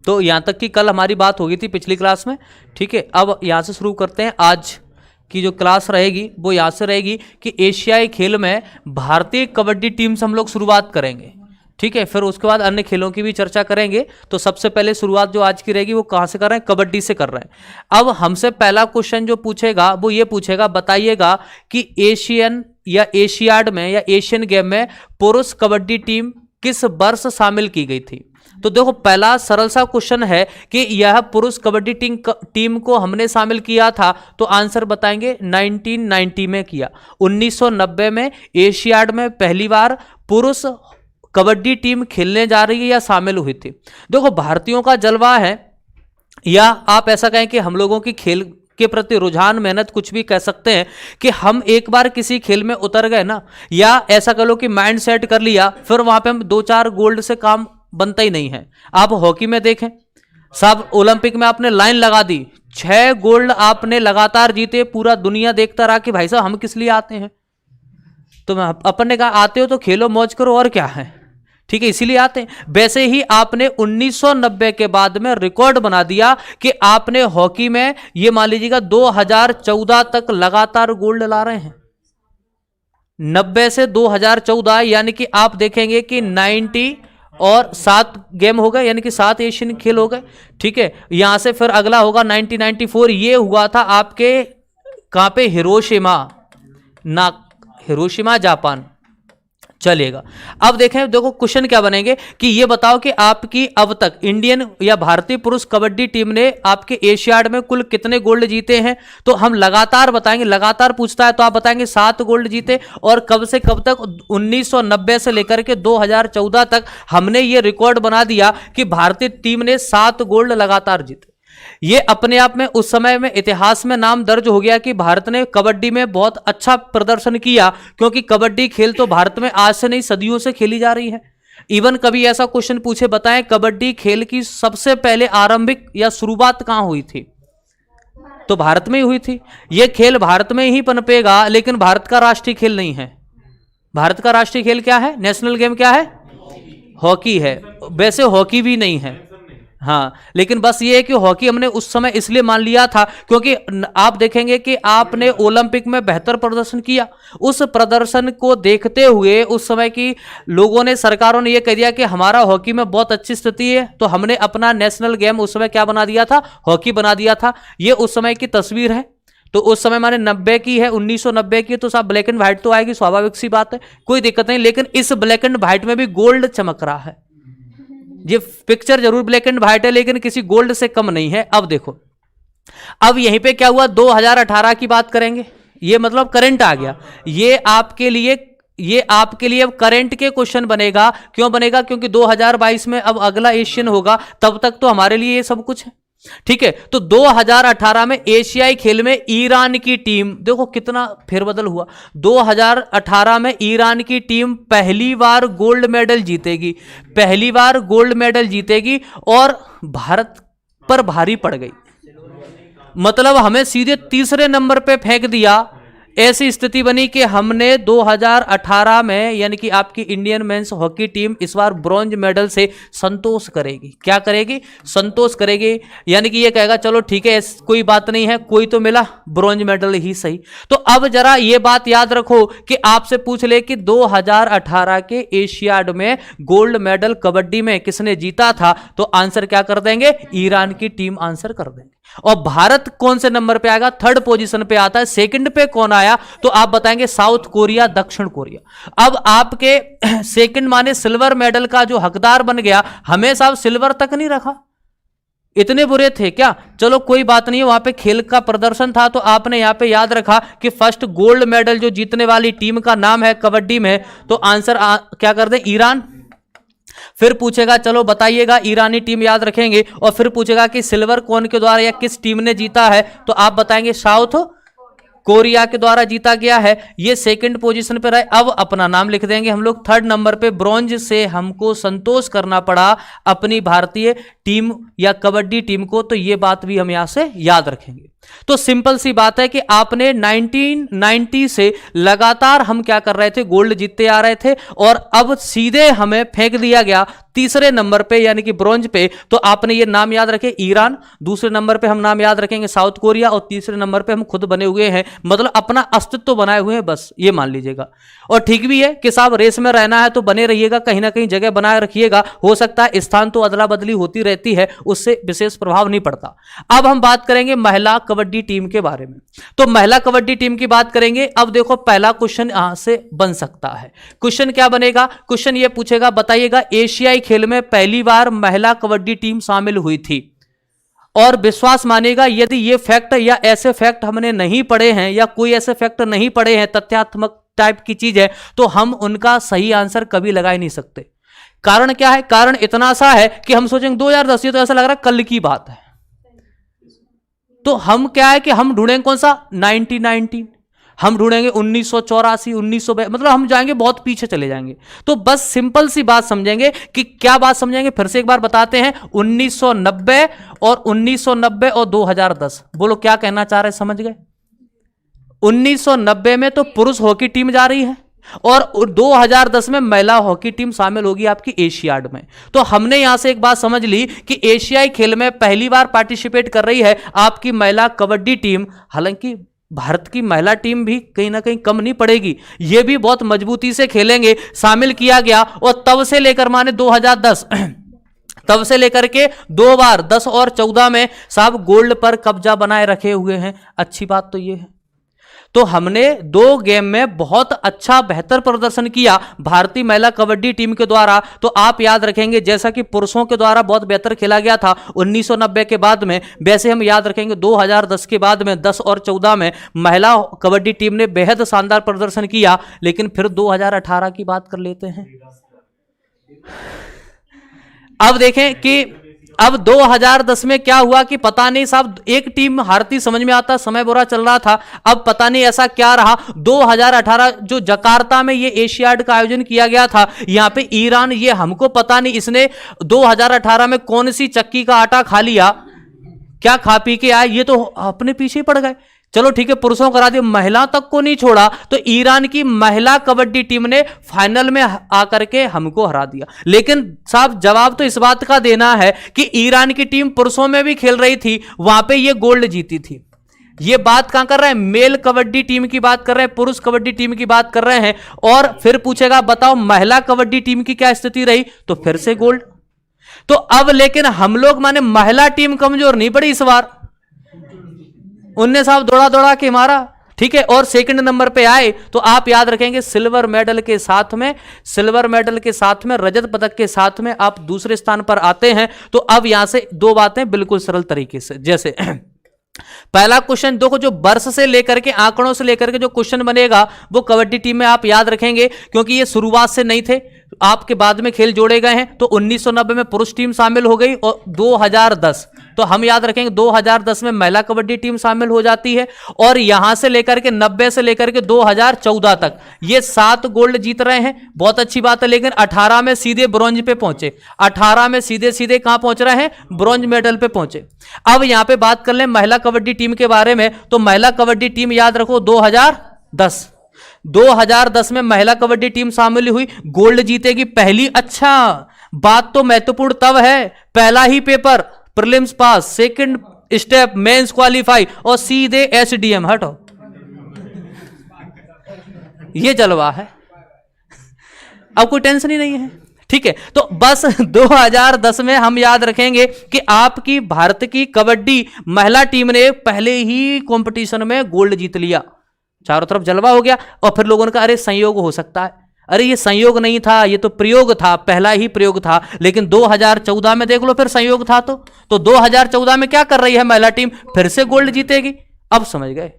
तो यहाँ तक कि कल हमारी बात हो गई थी पिछली क्लास में, ठीक है। अब यहाँ से शुरू करते हैं। आज की जो क्लास रहेगी वो यहाँ से रहेगी कि एशियाई खेल में भारतीय कबड्डी टीम से हम लोग शुरुआत करेंगे, ठीक है। फिर उसके बाद अन्य खेलों की भी चर्चा करेंगे। तो सबसे पहले शुरुआत जो आज की रहेगी वो कहाँ से कर रहे हैं? कबड्डी से कर रहे हैं। अब हमसे पहला क्वेश्चन जो पूछेगा वो ये पूछेगा, बताइएगा कि एशियन या एशियाड में या एशियन गेम में पुरुष कबड्डी टीम किस वर्ष शामिल की गई थी। तो देखो पहला सरल सा क्वेश्चन है कि यह पुरुष कबड्डी टीम को हमने शामिल किया था, तो आंसर बताएंगे 1990 में किया। 1990 में एशियाड में पहली बार पुरुष कबड्डी टीम खेलने जा रही है या शामिल हुई थी। देखो भारतीयों का जलवा है, या आप ऐसा कहें कि हम लोगों की खेल के प्रति रुझान, मेहनत, कुछ भी कह सकते हैं कि हम एक बार किसी खेल में उतर गए ना, या ऐसा कह लो कि माइंड सेट कर लिया, फिर वहां पे हम 2-4 गोल्ड से काम बनता ही नहीं है। आप हॉकी में देखें, सब ओलंपिक में आपने लाइन लगा दी, 6 गोल्ड आपने लगातार जीते, पूरा दुनिया देखता रहा कि भाई साहब हम किस लिए आते हैं। तो अपन ने कहा आते हो तो खेलो मौज करो, और क्या है, ठीक है, इसीलिए आते हैं। वैसे ही आपने 1990 के बाद में रिकॉर्ड बना दिया कि आपने हॉकी में ये मान लीजिएगा 2014 तक लगातार गोल्ड ला रहे हैं। 90 से 2014 यानी कि आप देखेंगे कि 90 और 7 गेम हो गए, यानी कि 7 एशियन खेल हो गए, ठीक है। यहां से फिर अगला होगा 1994, ये हुआ था आपके कहां पे? Hiroshima Japan. चलेगा। अब देखें, देखो क्वेश्चन क्या बनेंगे कि ये बताओ कि आपकी अब तक इंडियन या भारतीय पुरुष कबड्डी टीम ने आपके एशियाड में कुल कितने गोल्ड जीते हैं। तो हम लगातार बताएंगे, लगातार पूछता है तो आप बताएंगे 7 गोल्ड जीते। और कब से कब तक? 1990 से लेकर के 2014 तक हमने ये रिकॉर्ड बना दिया कि भारतीय टीम ने 7 गोल्ड लगातार जीते। ये अपने आप में उस समय में इतिहास में नाम दर्ज हो गया कि भारत ने कबड्डी में बहुत अच्छा प्रदर्शन किया, क्योंकि कबड्डी खेल तो भारत में आज से नहीं सदियों से खेली जा रही है। इवन कभी ऐसा क्वेश्चन पूछे, बताएं कबड्डी खेल की सबसे पहले आरंभिक या शुरुआत कहां हुई थी, तो भारत में ही हुई थी। यह खेल भारत में ही पनपेगा, लेकिन भारत का राष्ट्रीय खेल नहीं है। भारत का राष्ट्रीय खेल क्या है? नेशनल गेम क्या है? हॉकी है। वैसे हॉकी भी नहीं है, हाँ, लेकिन बस ये है कि हॉकी हमने उस समय इसलिए मान लिया था क्योंकि आप देखेंगे कि आपने ओलंपिक में बेहतर प्रदर्शन किया। उस प्रदर्शन को देखते हुए उस समय की लोगों ने, सरकारों ने ये कह दिया कि हमारा हॉकी में बहुत अच्छी स्थिति है, तो हमने अपना नेशनल गेम उस समय क्या बना दिया था? हॉकी बना दिया था। ये उस समय की तस्वीर है। तो उस समय माने 90 की है, 1990 की, तो सब ब्लैक एंड व्हाइट तो आएगी, स्वाभाविक सी बात है, कोई दिक्कत नहीं। लेकिन इस ब्लैक एंड व्हाइट में भी गोल्ड चमक रहा है। ये पिक्चर जरूर ब्लैक एंड व्हाइट है, लेकिन किसी गोल्ड से कम नहीं है। अब देखो, अब यहीं पे क्या हुआ? 2018 की बात करेंगे, ये मतलब करंट आ गया। ये आपके लिए अब करंट के क्वेश्चन बनेगा। क्यों बनेगा? क्योंकि 2022 में अब अगला एशियन होगा, तब तक तो हमारे लिए ये सब कुछ है, ठीक है। तो 2018 में एशियाई खेल में ईरान की टीम, देखो कितना फेरबदल हुआ। 2018 में ईरान की टीम पहली बार गोल्ड मेडल जीतेगी, पहली बार गोल्ड मेडल जीतेगी, और भारत पर भारी पड़ गई। मतलब हमें सीधे तीसरे नंबर पे फेंक दिया। ऐसी स्थिति बनी कि हमने 2018 में, यानी कि आपकी इंडियन मेंस हॉकी टीम इस बार ब्रॉन्ज मेडल से संतोष करेगी। क्या करेगी? संतोष करेगी। यानी कि ये कहेगा चलो ठीक है, कोई बात नहीं है, कोई तो मिला, ब्रॉन्ज मेडल ही सही। तो अब जरा ये बात याद रखो कि आपसे पूछ ले कि 2018 के एशियाड में गोल्ड मेडल कबड्डी में किसने जीता था, तो आंसर क्या कर देंगे? ईरान की टीम आंसर कर देंगे। और भारत कौन से नंबर पे आएगा? 3rd पोजीशन पे आता है। सेकंड पे कौन आया? तो आप बताएंगे साउथ कोरिया, दक्षिण कोरिया। अब आपके सेकंड माने सिल्वर मेडल का जो हकदार बन गया, हमेशा आप सिल्वर तक नहीं रखा। इतने बुरे थे क्या? चलो कोई बात नहीं है, वहां पे खेल का प्रदर्शन था, तो आपने यहां पे याद रखा कि फर्स्ट गोल्ड मेडल जो जीतने वाली टीम का नाम है कबड्डी में, तो आंसर क्या कर दे? ईरान। फिर पूछेगा चलो बताइएगा, ईरानी टीम याद रखेंगे, और फिर पूछेगा कि सिल्वर कौन के द्वारा या किस टीम ने जीता है, तो आप बताएंगे साउथ कोरिया के द्वारा जीता गया है, ये सेकंड पोजीशन पे रहे। अब अपना नाम लिख देंगे हम लोग। थर्ड नंबर पे ब्रॉन्ज से हमको संतोष करना पड़ा अपनी भारतीय टीम या कबड्डी टीम को, तो ये बात भी हम यहां से याद रखेंगे। तो सिंपल सी बात है कि आपने 1990 से लगातार हम क्या कर रहे थे, गोल्ड जीतते आ रहे थे, और अब सीधे हमें फेंक दिया गया तीसरे नंबर पे यानी कि ब्रॉन्ज पे। तो आपने ये नाम याद रखे ईरान, दूसरे नंबर पे हम नाम याद रखेंगे साउथ कोरिया, और तीसरे नंबर पे हम खुद बने हुए हैं, मतलब अपना अस्तित्व बनाए हुए हैं, बस ये मान लीजिएगा। और ठीक भी है कि साहब रेस में रहना है तो बने रहिएगा, कहीं ना कहीं जगह बनाए रखिएगा, हो सकता है स्थान तो अदला बदली होती रहती है, उससे विशेष प्रभाव नहीं पड़ता। अब हम बात करेंगे महिला कबड्डी टीम के बारे में। तो महिला कबड्डी टीम की बात करेंगे। अब देखो पहला क्वेश्चन यहां से बन सकता है। क्वेश्चन क्या बनेगा? क्वेश्चन ये पूछेगा, बताइएगा एशियाई खेल में पहली बार महिला कबड्डी टीम शामिल हुई थी। और विश्वास मानेगा यदि ये फैक्ट या ऐसे फैक्ट हमने नहीं पढ़े हैं या कोई ऐसे फैक्ट नहीं पढ़े हैं, तथ्यात्मक टाइप की चीज है, तो हम उनका सही आंसर कभी लगा ही नहीं सकते। कारण क्या है? कारण इतना सा है कि हम सोचेंगे 2010, ये तो ऐसा लग रहा है कल की बात है। तो हम क्या है कि हम ढूंढेंगे कौन सा 1919, हम ढूंढेंगे 1984, 1900, मतलब हम जाएंगे बहुत पीछे चले जाएंगे। तो बस सिंपल सी बात समझेंगे कि क्या बात समझेंगे, फिर से एक बार बताते हैं। 1990 और 1990 और 2010, बोलो क्या कहना चाह रहे, समझ गए? 1990 में तो पुरुष हॉकी टीम जा रही है और 2010 में महिला हॉकी टीम शामिल होगी आपकी एशियाड में। तो हमने यहां से एक बात समझ ली कि एशियाई खेल में पहली बार पार्टिसिपेट कर रही है आपकी महिला कबड्डी टीम। हालांकि भारत की महिला टीम भी कहीं ना कहीं कम नहीं पड़ेगी, ये भी बहुत मजबूती से खेलेंगे, शामिल किया गया। और तब से लेकर माने 2010 तब से लेकर के 2 बार 10 और 14 में साहब गोल्ड पर कब्जा बनाए रखे हुए हैं। अच्छी बात तो ये है। तो हमने 2 गेम में बहुत अच्छा बेहतर प्रदर्शन किया भारतीय महिला कबड्डी टीम के द्वारा। तो आप याद रखेंगे जैसा कि पुरुषों के द्वारा बहुत बेहतर खेला गया था 1990 के बाद में, वैसे हम याद रखेंगे 2010 के बाद में 10 और 14 में महिला कबड्डी टीम ने बेहद शानदार प्रदर्शन किया। लेकिन फिर 2018 की बात कर लेते हैं। अब देखें कि अब 2010 में क्या हुआ कि पता नहीं साहब, एक टीम हारती समझ में आता, समय बुरा चल रहा था। अब पता नहीं ऐसा क्या रहा, 2018 जो जकार्ता में ये एशियाड का आयोजन किया गया था, यहां पे ईरान, ये हमको पता नहीं इसने 2018 में कौन सी चक्की का आटा खा लिया, क्या खा पी के आए, ये तो अपने पीछे पड़ गए। चलो ठीक है, पुरुषों करा दिया, महिला तक को नहीं छोड़ा। तो ईरान की महिला कबड्डी टीम ने फाइनल में आकर के हमको हरा दिया। लेकिन साहब जवाब तो इस बात का देना है कि ईरान की टीम पुरुषों में भी खेल रही थी, वहां पे ये गोल्ड जीती थी। ये बात कहां कर रहे हैं? मेल कबड्डी टीम की बात कर रहे हैं, पुरुष कबड्डी टीम की बात कर रहे हैं। और फिर पूछेगा बताओ महिला कबड्डी टीम की क्या स्थिति रही, तो फिर से गोल्ड। तो अब लेकिन हम लोग माने महिला टीम कमजोर नहीं पड़ी इस बार, उनने साहब दौड़ा दौड़ा के मारा, ठीक है। और सेकंड नंबर पे आए तो आप याद रखेंगे सिल्वर मेडल के साथ में रजत पदक के साथ में आप दूसरे स्थान पर आते हैं। तो अब यहां से 2 बातें बिल्कुल सरल तरीके से, जैसे पहला क्वेश्चन देखो, जो वर्ष से लेकर के आंकड़ों से लेकर के जो क्वेश्चन बनेगा वो कबड्डी टीम में आप याद रखेंगे, क्योंकि ये शुरुआत से नहीं थे, आपके बाद में खेल जोड़े गए हैं। तो 1990 में पुरुष टीम शामिल हो गई और 2010, तो हम याद रखेंगे 2010 में महिला कबड्डी टीम शामिल हो जाती है। और यहां से लेकर के 90 से लेकर के 2014 तक ये 7 गोल्ड जीत रहे हैं, बहुत अच्छी बात है। लेकिन 18 में सीधे ब्रॉन्ज पे पहुंचे, 18 में सीधे सीधे कहां पहुंच रहे हैं? ब्रॉन्ज मेडल पे पहुंचे। अब यहां पे बात कर लें महिला कबड्डी टीम के बारे में, तो महिला कबड्डी टीम याद रखो 2010 में महिला कबड्डी टीम शामिल हुई, गोल्ड जीतेगी पहली। अच्छा बात तो महत्वपूर्ण तब है, पहला ही पेपर प्रीलिम्स पास, सेकंड स्टेप मेंस क्वालीफाई और सीधे एसडीएम। हटो, ये जलवा है, अब कोई टेंशन ही नहीं है, ठीक है। तो बस 2010 में हम याद रखेंगे कि आपकी भारत की कबड्डी महिला टीम ने पहले ही कंपटीशन में गोल्ड जीत लिया, चारों तरफ जलवा हो गया। और फिर लोगों ने कहा अरे संयोग हो सकता है, अरे ये संयोग नहीं था, ये तो प्रयोग था, पहला ही प्रयोग था। लेकिन 2014 में देख लो फिर संयोग था। तो 2014 में क्या कर रही है महिला टीम? फिर से गोल्ड जीतेगी, अब समझ गए।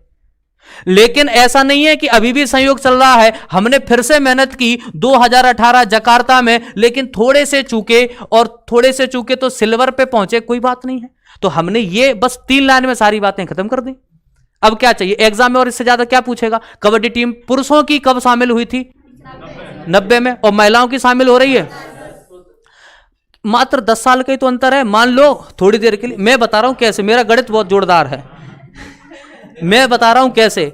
लेकिन ऐसा नहीं है कि अभी भी संयोग चल रहा है, हमने फिर से मेहनत की 2018 जकार्ता में, लेकिन थोड़े से चूके तो सिल्वर पे पहुंचे, कोई बात नहीं है। तो हमने ये बस 3 लाइन में सारी बातें खत्म कर दी। अब क्या चाहिए एग्जाम में, और इससे ज्यादा क्या पूछेगा। कबड्डी टीम पुरुषों की कब शामिल हुई थी? 90 में। और महिलाओं की शामिल हो रही है मात्र 10 साल का ही तो अंतर है। मान लो थोड़ी देर के लिए, मैं बता रहा हूं कैसे, मेरा गणित बहुत जोरदार है, मैं बता रहा हूं कैसे।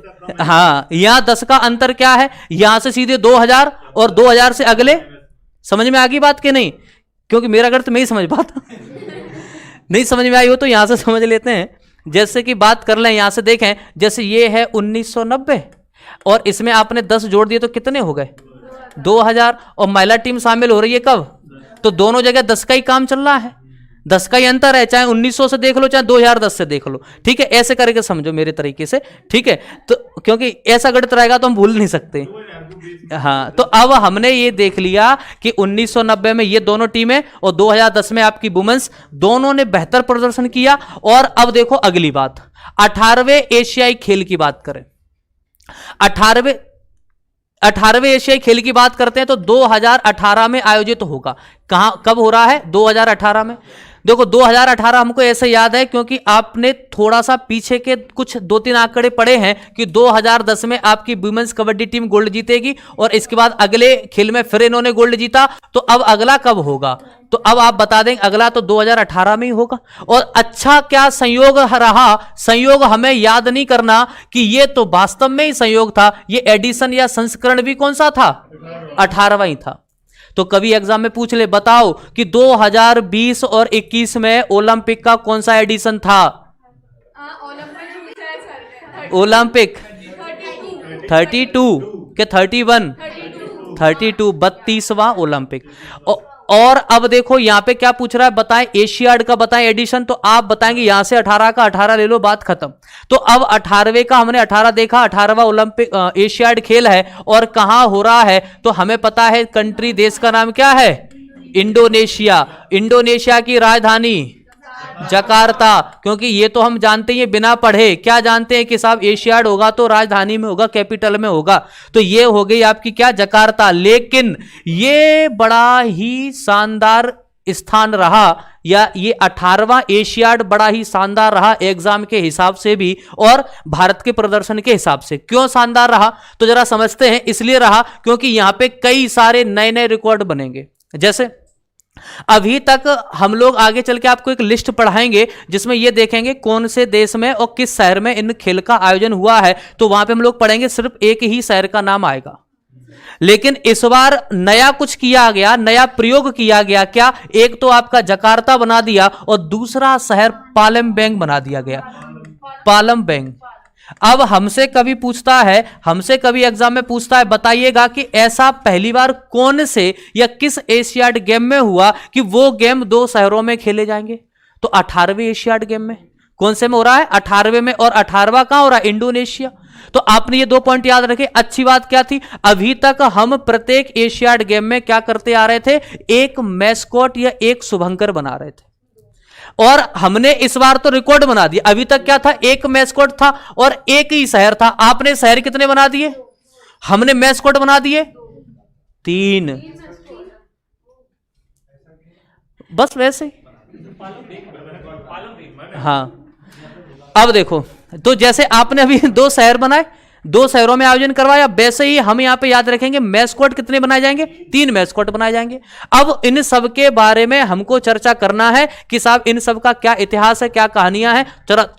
हाँ, यहां 10 का अंतर क्या है, यहां से सीधे 2000 और 2000 से अगले। समझ में आ गई बात कि नहीं? क्योंकि मेरा गणित मैं ही समझ पाता नहीं समझ में आई हो तो यहां से समझ लेते हैं। जैसे कि बात कर लें, यहां से देखें, जैसे ये है 1990 और इसमें आपने 10 जोड़ दिए तो कितने हो गए? 2000। और महिला टीम शामिल हो रही है कब? तो दोनों जगह 10 का ही काम चल रहा है, 10 का ही अंतर है, चाहे 1900 से देख लो चाहे 2010 से देख लो। ठीक है, ऐसे करके समझो मेरे तरीके से। ठीक है, तो क्योंकि ऐसा गणित रहेगा तो हम भूल नहीं सकते। हाँ, तो अब हमने ये देख लिया कि 1990 में ये दोनों टीमें और 2010 में आपकी वुमेन्स, दोनों ने बेहतर प्रदर्शन किया। और अब देखो अगली बात, 18वें एशियाई खेल की बात करें। 18वें एशियाई खेल की बात करते हैं तो 2018 में आयोजित होगा। कहां, कब हो रहा है? 2018 में। देखो 2018 हमको ऐसे याद है क्योंकि आपने थोड़ा सा पीछे के कुछ 2-3 आंकड़े पढ़े हैं कि 2010 में आपकी वुमेन्स कबड्डी टीम गोल्ड जीतेगी और इसके बाद अगले खेल में फिर इन्होंने गोल्ड जीता। तो अब अगला कब होगा? तो अब आप बता दें, अगला तो 2018 में ही होगा। और अच्छा क्या संयोग रहा, संयोग हमें याद नहीं करना कि ये तो वास्तव में ही संयोग था, ये एडिशन या संस्करण भी कौन सा था? 18वां ही था। तो कभी एग्जाम में पूछ ले, बताओ कि 2020 और 21 में ओलंपिक का कौन सा एडिशन था? ओलंपिक 32 के 31? 32, 32वां ओलंपिक। और अब देखो यहां पे क्या पूछ रहा है, बताएं एशियाड का, बताएं एडिशन। तो आप बताएंगे यहां से 18 का 18 ले लो, बात खत्म। तो अब 18वें का हमने 18 देखा, 18वां ओलंपिक एशियाड खेल है और कहां हो रहा है? तो हमें पता है कंट्री, देश का नाम क्या है? इंडोनेशिया। इंडोनेशिया की राजधानी जकार्ता। क्योंकि ये तो हम जानते हैं बिना पढ़े, क्या जानते हैं कि साहब एशियाड होगा तो राजधानी में होगा, कैपिटल में होगा। तो ये हो गई आपकी क्या? जकार्ता। लेकिन ये बड़ा ही शानदार स्थान रहा, या ये 18वां एशियाड बड़ा ही शानदार रहा एग्जाम के हिसाब से भी और भारत के प्रदर्शन के हिसाब से। क्यों शानदार रहा तो जरा समझते हैं। इसलिए रहा क्योंकि यहां पे कई सारे नए नए रिकॉर्ड बनेंगे। जैसे अभी तक हम लोग आगे चल के आपको एक लिस्ट पढ़ाएंगे जिसमें ये देखेंगे कौन से देश में और किस शहर में इन खेल का आयोजन हुआ है। तो वहां पे हम लोग पढ़ेंगे, सिर्फ एक ही शहर का नाम आएगा। लेकिन इस बार नया कुछ किया गया, नया प्रयोग किया गया। क्या? एक तो आपका जकार्ता बना दिया और दूसरा शहर पालमबैंग बना दिया गया। पालमबैंग। अब हमसे कभी पूछता है, हमसे कभी एग्जाम में पूछता है, बताइएगा कि ऐसा पहली बार कौन से या किस एशियाड गेम में हुआ कि वो गेम 2 शहरों में खेले जाएंगे? तो 18वें एशियाड गेम में। कौन से में हो रहा है? 18वें में। और 18वां कहां हो रहा है? इंडोनेशिया। तो आपने ये 2 पॉइंट याद रखे। अच्छी बात क्या थी, अभी तक हम प्रत्येक एशियाड गेम में क्या करते आ रहे थे? एक मैस्कॉट या एक शुभंकर बना रहे थे। और हमने इस बार तो रिकॉर्ड बना दिया। अभी तक क्या था? एक मैस्कॉट था और एक ही शहर था। आपने शहर कितने बना दिए? हमने मैस्कॉट बना दिए 3। बस वैसे। हाँ, अब देखो, तो जैसे आपने अभी 2 शहर बनाए, 2 शहरों में आयोजन करवाया, वैसे ही हम यहां पे याद रखेंगे मैस्कॉट कितने बनाए जाएंगे? 3 मैस्कॉट बनाए जाएंगे। अब इन सब के बारे में हमको चर्चा करना है कि साहब इन सब का क्या इतिहास है, क्या कहानियां हैं।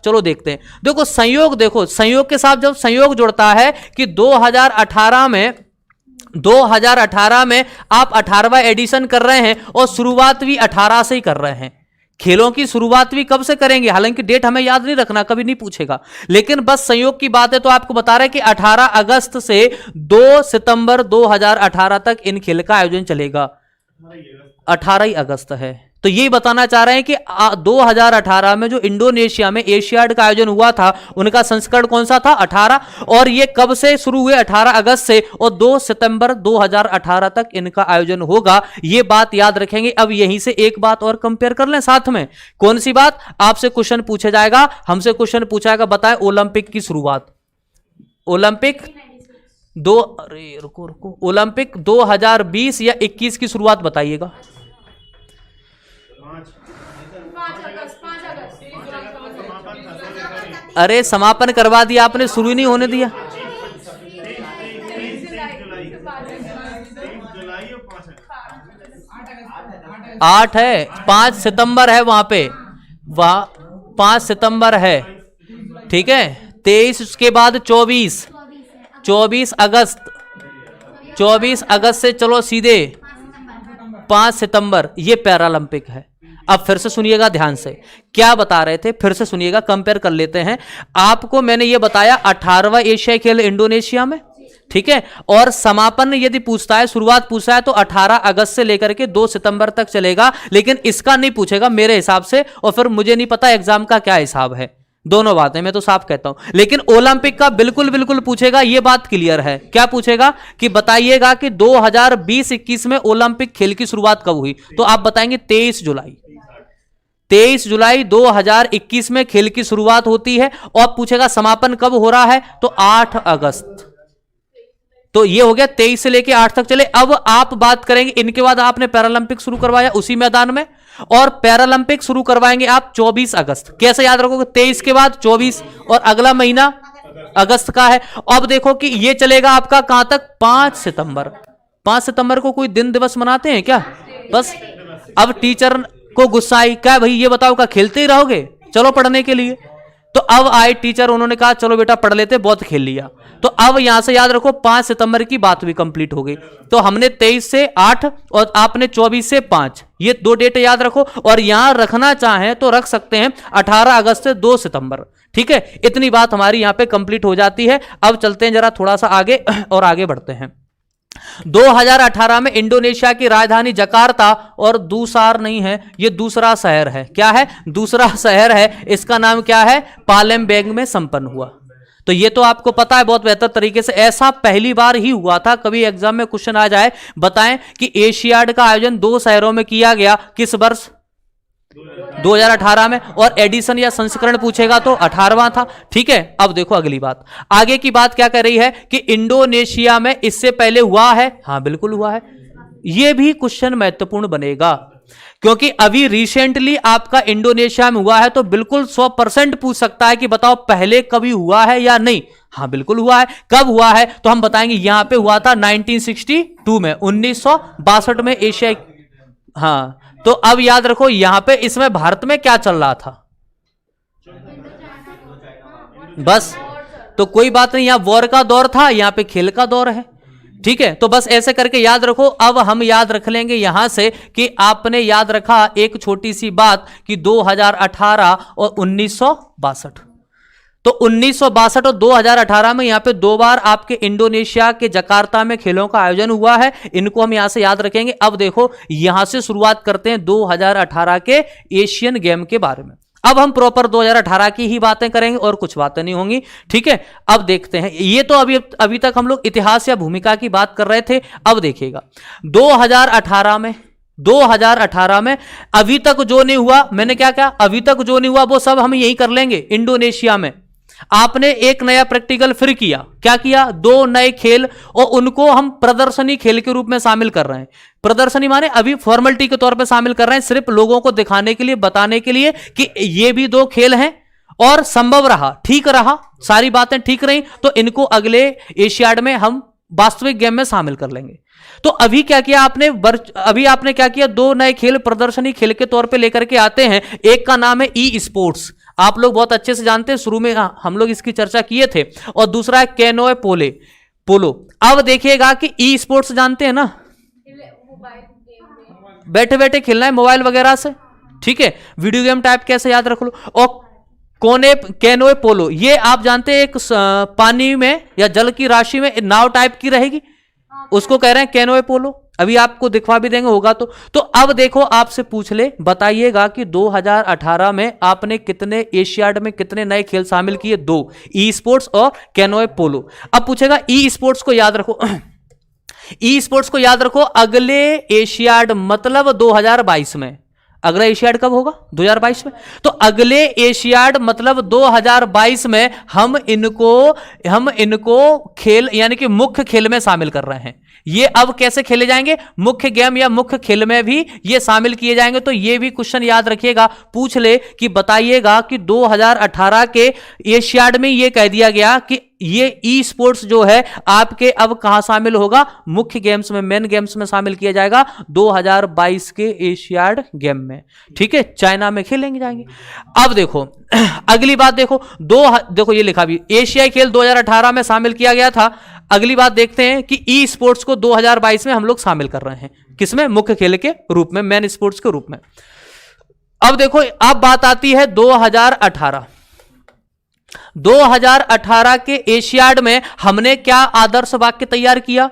चलो देखते हैं। देखो संयोग, देखो संयोग के साथ जब संयोग जुड़ता है कि 2018 में आप 18वां एडिशन कर रहे हैं और शुरुआत भी 18 से ही कर रहे हैं। खेलों की शुरुआत भी कब से करेंगे? हालांकि डेट हमें याद नहीं रखना, कभी नहीं पूछेगा, लेकिन बस संयोग की बात है तो आपको बता रहे हैं कि 18 अगस्त से 2 सितंबर 2018 तक इन खेल का आयोजन चलेगा। 18 ही अगस्त है। तो यही बताना चाह रहे हैं कि 2018 में जो इंडोनेशिया में एशियाड का आयोजन हुआ था उनका संस्करण कौन सा था? 18। और ये कब से शुरू हुए? 18 अगस्त से, और 2 सितंबर 2018 तक इनका आयोजन होगा। ये बात याद रखेंगे। अब यहीं से एक बात और कंपेयर कर लें साथ में। कौन सी बात? आपसे क्वेश्चन पूछा जाएगा, हमसे क्वेश्चन पूछा जाएगा, बताएं ओलंपिक की शुरुआत। ओलंपिक ओलंपिक 2020 या 21 की शुरुआत बताइएगा। अरे समापन करवा दिया आपने, शुरू ही नहीं होने दिया। 8 है, 5 सितंबर है वहां पे, वहां 5 सितंबर है, ठीक है। 23 उसके बाद 24 अगस्त, 24 अगस्त से चलो सीधे 5 सितंबर, ये पैरालंपिक है। अब फिर से सुनिएगा ध्यान से, क्या बता रहे थे फिर से सुनिएगा, कंपेयर कर लेते हैं। आपको मैंने ये बताया 18वां एशियाई खेल इंडोनेशिया में, ठीक है। और समापन यदि पूछता है, शुरुआत पूछता है तो 18 अगस्त से लेकर के 2 सितंबर तक चलेगा, लेकिन इसका नहीं पूछेगा मेरे हिसाब से। और फिर मुझे नहीं पता एग्जाम का क्या हिसाब है, दोनों बातें मैं तो साफ कहता हूं। लेकिन ओलंपिक का बिल्कुल बिल्कुल पूछेगा, यह बात क्लियर है। क्या पूछेगा कि बताइएगा कि 2020-21 में ओलंपिक खेल की शुरुआत कब हुई, तो आप बताएंगे 23 जुलाई। 23 जुलाई 2021 में खेल की शुरुआत होती है। और पूछेगा समापन कब हो रहा है, तो 8 अगस्त। तो ये हो गया 23 से लेके 8 तक चले। अब आप बात करेंगे, इनके बाद आपने पैरालंपिक शुरू करवाया उसी मैदान में, और पैरालंपिक शुरू करवाएंगे आप 24 अगस्त। कैसे याद रखोगे, 23 के बाद 24 और अगला महीना अगस्त का है। अब देखो कि ये चलेगा आपका कहां तक, 5 सितंबर। 5 सितंबर को कोई दिन दिवस मनाते हैं क्या, बस। अब टीचर को गुस्सा आई, क्या भाई ये बताओ, क्या खेलते ही रहोगे, चलो पढ़ने के लिए। तो अब आए टीचर, उन्होंने कहा चलो बेटा पढ़ लेते, बहुत खेल लिया। तो अब यहां से याद रखो 5 सितंबर की बात भी कंप्लीट हो गई। तो हमने 23 से 8 और आपने 24 से 5, ये 2 डेट याद रखो। और यहां रखना चाहें तो रख सकते हैं 18 अगस्त से 2 सितंबर, ठीक है। इतनी बात हमारी यहां पे कंप्लीट हो जाती है। अब चलते हैं जरा थोड़ा सा आगे और आगे बढ़ते हैं। 2018 में इंडोनेशिया की राजधानी जकार्ता, और दूसार नहीं है, ये दूसरा शहर है। क्या है, दूसरा शहर है, इसका नाम क्या है, पालेमबैंग में संपन्न हुआ। तो ये तो आपको पता है बहुत बेहतर तरीके से, ऐसा पहली बार ही हुआ था। कभी एग्जाम में क्वेश्चन आ जाए, बताएं कि एशियाड का आयोजन 2 शहरों में किया गया, किस वर्ष, 2018 में। और एडिशन या संस्करण पूछेगा तो 18वां था, ठीक है। अब देखो अगली बात, आगे की बात क्या कर रही है कि इंडोनेशिया में इससे पहले हुआ है, हाँ बिल्कुल हुआ है। यह भी क्वेश्चन महत्वपूर्ण बनेगा, क्योंकि अभी रिसेंटली आपका इंडोनेशिया में हुआ है, तो बिल्कुल 100% पूछ सकता है कि बताओ पहले कभी हुआ है या नहीं। हाँ बिल्कुल हुआ है। कब हुआ है, तो हम बताएंगे यहां पे हुआ था 1962 में, 1962 में एशिया। हाँ, तो अब याद रखो यहां पे, इसमें भारत में क्या चल रहा था, बस। तो कोई बात नहीं, यहां वॉर का दौर था, यहां पे खेल का दौर है, ठीक है। तो बस ऐसे करके याद रखो। अब हम याद रख लेंगे यहां से कि आपने याद रखा एक छोटी सी बात कि 2018 और 1962। तो 1962 और 2018 में यहां पे 2 बार आपके इंडोनेशिया के जकार्ता में खेलों का आयोजन हुआ है। इनको हम यहां से याद रखेंगे। अब देखो यहां से शुरुआत करते हैं 2018 के एशियन गेम के बारे में। अब हम प्रॉपर 2018 की ही बातें करेंगे और कुछ बातें नहीं होंगी, ठीक है। अब देखते हैं, ये तो अभी तक हम लोग इतिहास या भूमिका की बात कर रहे थे। अब देखिएगा 2018 में अभी तक जो नहीं हुआ, मैंने क्या कहा, अभी तक जो नहीं हुआ वो सब हम यही कर लेंगे इंडोनेशिया में। आपने एक नया प्रैक्टिकल फिर किया, क्या किया, 2 नए खेल, और उनको हम प्रदर्शनी खेल के रूप में शामिल कर रहे हैं। प्रदर्शनी माने अभी फॉर्मेलिटी के तौर पे शामिल कर रहे हैं, सिर्फ लोगों को दिखाने के लिए, बताने के लिए कि ये भी 2 खेल हैं। और संभव रहा, ठीक रहा, सारी बातें ठीक रही, तो इनको अगले एशियाड में हम वास्तविक गेम में शामिल कर लेंगे। तो अभी क्या किया आपने, अभी आपने क्या किया, 2 नए खेल प्रदर्शनी खेल के तौर पे लेकर के आते हैं। एक का नाम है ई स्पोर्ट्स, आप लोग बहुत अच्छे से जानते हैं, शुरू में हम लोग इसकी चर्चा किए थे। और दूसरा है कैनोए पोलो। अब देखिएगा कि ई स्पोर्ट्स जानते हैं ना, बैठे बैठे खेलना है मोबाइल वगैरह से, ठीक है, वीडियो गेम टाइप, कैसे याद रख लो। और कैनोए पोलो, ये आप जानते हैं एक पानी में या जल की राशि में नाव टाइप की रहेगी, उसको कह रहे हैं कैनोए पोलो। अभी आपको दिखवा भी देंगे होगा तो अब देखो आपसे पूछ ले, बताइएगा कि 2018 में आपने कितने एशियाड में कितने नए खेल शामिल किए, 2, ई स्पोर्ट्स और कैनोए पोलो। अब पूछेगा ई स्पोर्ट्स को याद रखो ई स्पोर्ट्स को याद रखो, अगले एशियाड मतलब 2022 में, अगला एशियाड कब होगा? 2022 में। तो अगले एशियाड मतलब 2022 में हम इनको खेल यानी कि मुख्य खेल में शामिल कर रहे हैं। ये अब कैसे खेले जाएंगे? मुख्य गेम या मुख्य खेल में भी ये शामिल किए जाएंगे। तो ये भी क्वेश्चन याद रखिएगा, पूछ ले कि बताइएगा कि 2018 के एशियाड में ये कह दिया गया कि ये ई स्पोर्ट्स जो है आपके अब कहां शामिल होगा? मुख्य गेम्स में, मेन गेम्स में शामिल किया जाएगा 2022 के एशियाड गेम में। ठीक है, चाइना में खेलेंगे जाएंगे। अब देखो अगली बात देखो, देखो ये लिखा भी एशियाई खेल 2018 में शामिल किया गया था। अगली बात देखते हैं कि ई स्पोर्ट्स को 2022 में हम लोग शामिल कर रहे हैं। किसमें? मुख्य खेल के रूप में, मेन स्पोर्ट्स के रूप में। अब देखो अब बात आती है 2018 के एशियाड में हमने क्या आदर्श वाक्य तैयार किया?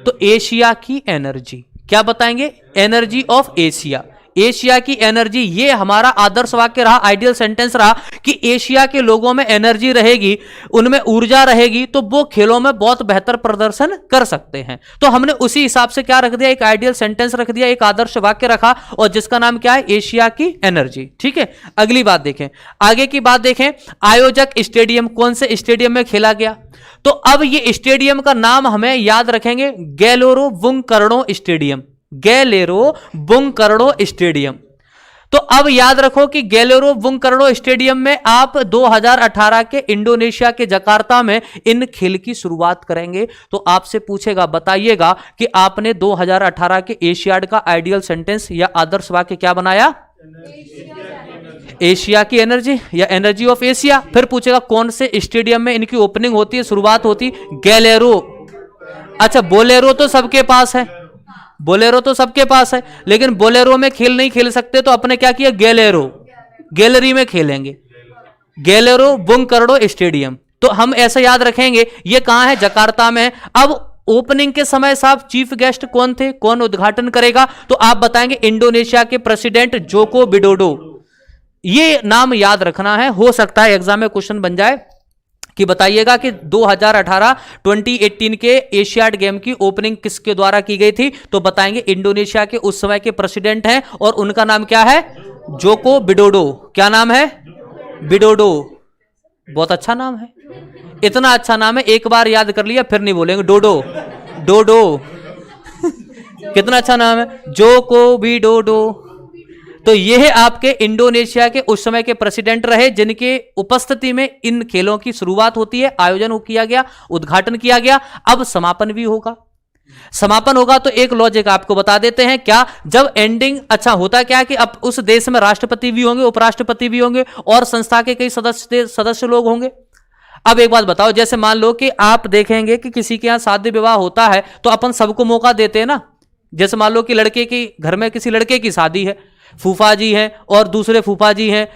तो एशिया की एनर्जी, क्या बताएंगे? एनर्जी ऑफ एशिया, एशिया की एनर्जी, ये हमारा आदर्श वाक्य रहा, आइडियल सेंटेंस रहा कि एशिया के लोगों में एनर्जी रहेगी, उनमें ऊर्जा रहेगी, तो वो खेलों में बहुत बेहतर प्रदर्शन कर सकते हैं। तो हमने उसी हिसाब से क्या रख दिया? एक आइडियल सेंटेंस रख दिया, एक आदर्श वाक्य रखा, और जिसका नाम क्या है? एशिया की एनर्जी। ठीक है, अगली बात देखें, आगे की बात देखें। आयोजक स्टेडियम, कौन से स्टेडियम में खेला गया? तो अब ये स्टेडियम का नाम हमें याद रखेंगे, गैलोरो बुंगकर्णो स्टेडियम, गैलेरो बुंगकर्णो स्टेडियम। तो अब याद रखो कि गैलेरो बुंगकर्णो स्टेडियम में आप 2018 के इंडोनेशिया के जकार्ता में इन खेल की शुरुआत करेंगे। तो आपसे पूछेगा, बताइएगा कि आपने 2018 के एशियाड का आइडियल सेंटेंस या आदर्श वाक्य क्या बनाया? एशिया की एनर्जी या एनर्जी ऑफ एशिया। फिर पूछेगा कौन से स्टेडियम में इनकी ओपनिंग होती है, शुरुआत होती? गैलेरो। अच्छा, बोलेरो तो सबके पास है, बोलेरो तो सबके पास है, लेकिन बोलेरो में खेल नहीं खेल सकते, तो अपने क्या किया? गैलेरो, गैलरी में खेलेंगे, गैलेरो बुंगकर्णो स्टेडियम। तो हम ऐसे याद रखेंगे, ये कहां है? जकार्ता में। अब ओपनिंग के समय साहब चीफ गेस्ट कौन थे? कौन उद्घाटन करेगा? तो आप बताएंगे इंडोनेशिया के प्रेसिडेंट जोको विडोडो। ये नाम याद रखना है, हो सकता है एग्जाम में क्वेश्चन बन जाए कि बताइएगा कि 2018 के एशियाड गेम की ओपनिंग किसके द्वारा की गई थी? तो बताएंगे इंडोनेशिया के उस समय के प्रेसिडेंट हैं, और उनका नाम क्या है? Joko Widodo. क्या नाम है? विडोडो। बहुत अच्छा नाम है, इतना अच्छा नाम है, एक बार याद कर लिया फिर नहीं बोलेंगे। डोडो, डोडो कितना अच्छा नाम है, जोको विडोडो। तो यह आपके इंडोनेशिया के उस समय के प्रेसिडेंट रहे, जिनके उपस्थिति में इन खेलों की शुरुआत होती है, आयोजन किया गया, उद्घाटन किया गया। अब समापन भी होगा। समापन होगा तो एक लॉजिक आपको बता देते हैं, क्या? जब एंडिंग, अच्छा होता क्या है कि अब उस देश में राष्ट्रपति भी होंगे, उपराष्ट्रपति भी होंगे, और संस्था के कई सदस्य लोग होंगे। अब एक बात बताओ, जैसे मान लो कि आप देखेंगे कि किसी के यहां शादी विवाह होता है, तो अपन सबको मौका देते हैं ना। जैसे मान लो कि लड़के की घर में किसी लड़के की शादी है, फूफा जी हैं और दूसरे फूफा जी हैं,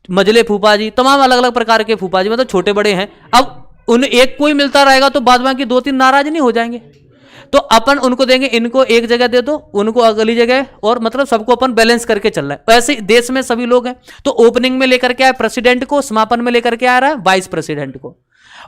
मजले फूफा जी, तमाम अलग अलग प्रकार के फूफा जी, मतलब छोटे बड़े हैं। अब उन एक कोई मिलता रहेगा तो बाद बाकी 2-3 नाराज नहीं हो जाएंगे, तो अपन उनको देंगे, इनको एक जगह दे दो, उनको अगली जगह, और मतलब सबको अपन बैलेंस करके चल रहा है। ऐसे देश में सभी लोग हैं, तो ओपनिंग में लेकर के आए प्रेसिडेंट को, समापन में लेकर के आ रहा है वाइस प्रेसिडेंट को।